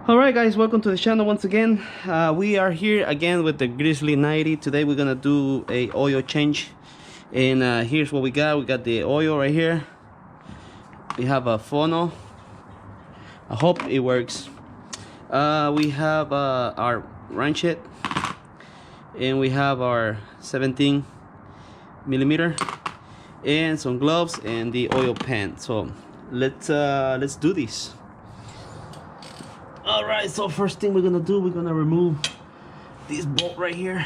Alright guys, welcome to the channel once again. We are here again with the Grizzly 90. Today we're gonna do a oil change, and here's what we got. We got the oil right here. We have a funnel. I hope it works. We have our ratchet, and we have our 17 millimeter, and some gloves and the oil pan. So let's do this. All right, so first thing we're gonna do, we're gonna remove this bolt right here.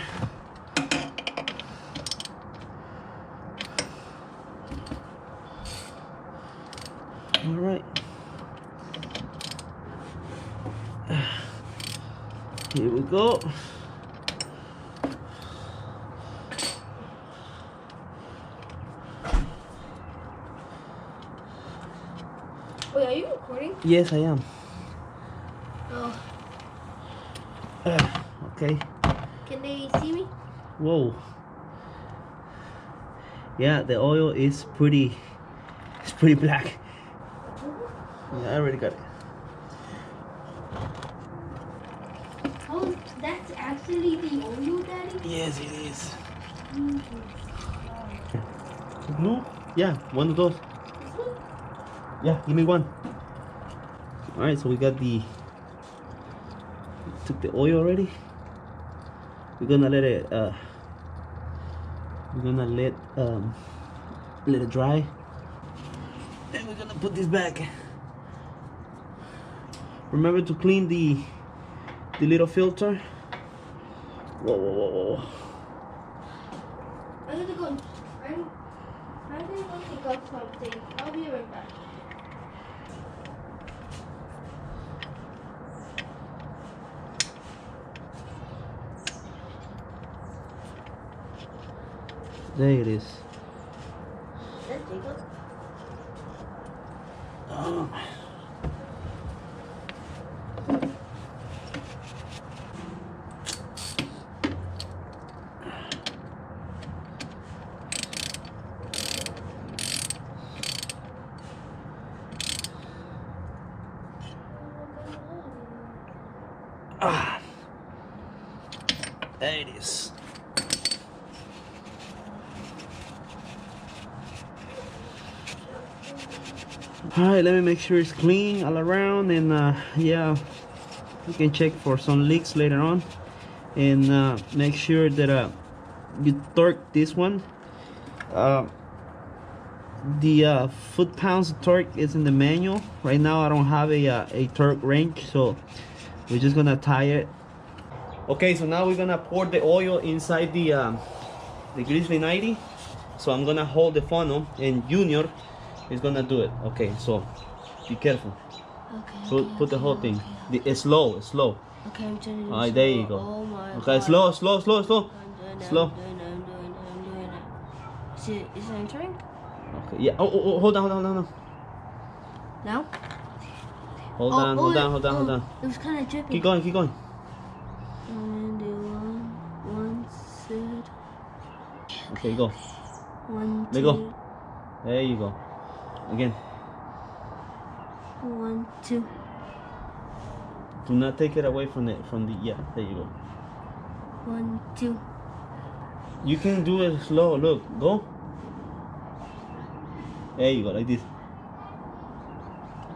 All right, here we go. Wait, are you recording? Yes, I am. Oh. Okay. Can they see me? Whoa. Yeah, the oil is pretty. It's pretty black. Yeah, I already got it. Oh, that's actually the oil, Daddy? Yes, it is. Blue? Yeah, one of those. This one? Yeah, give me one. All right, so we got the. Took the oil already. We're gonna let it. We're gonna let it dry. Then we're gonna put this back. Remember to clean the little filter. Whoa, whoa, whoa, whoa. I'm gonna go. I'm gonna go pick up something. I'll be right back. There it is. That's Jacob. Oh. Ah, there it is. All right, let me make sure it's clean all around, and yeah, you can check for some leaks later on, and make sure that you torque this one. The foot-pounds torque is in the manual. Right now I don't have a torque wrench, so we're just gonna tie it. Okay, so now we're gonna pour the oil inside the Grizzly 90. So I'm gonna hold the funnel, and Junior is gonna do it. Okay, so be careful. Okay. Put the whole thing. It's slow. Okay, I'm turning it. All right, there you go. Oh my Okay, God. slow. I'm doing it, Slow. I'm doing it. Is it entering? Okay, yeah. Oh, hold on. Now? Hold on. It was kind of dripping. Keep going. And one set. Okay, go. One, Let two. go. There you go. Again. 1, 2. Do not take it away from the yeah. There you go. 1, 2. You can do it slow. Look, go. There you go, like this.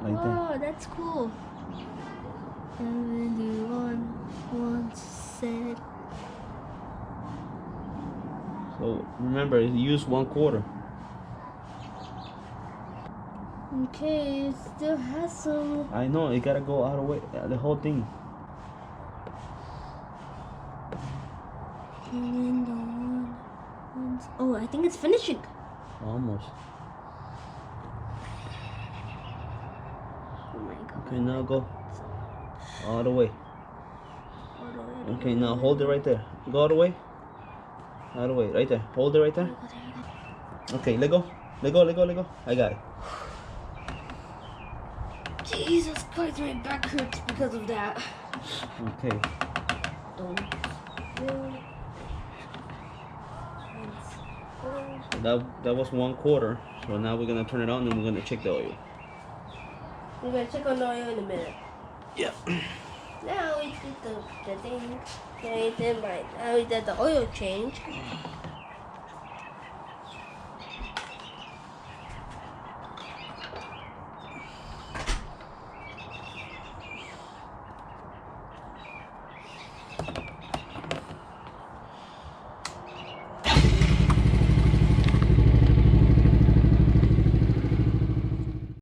Like that. Oh, that's cool. And then do one set. So remember, use 1/4. Okay, it still has some. I know, it gotta go out of the way, the whole thing. And then the one. Oh, I think it's finishing. Almost. Oh my God. Okay, now go all the way. Okay, now hold it right there. Go all the way. All the way, right there. Hold it right there. Okay, let go. I got it. Jesus Christ, my back hurts because of that. Okay. That was 1/4. So now we're gonna turn it on and we're gonna check the oil. We're gonna check on the oil in a minute. Yeah. Now we did the thing. Now we did the oil change.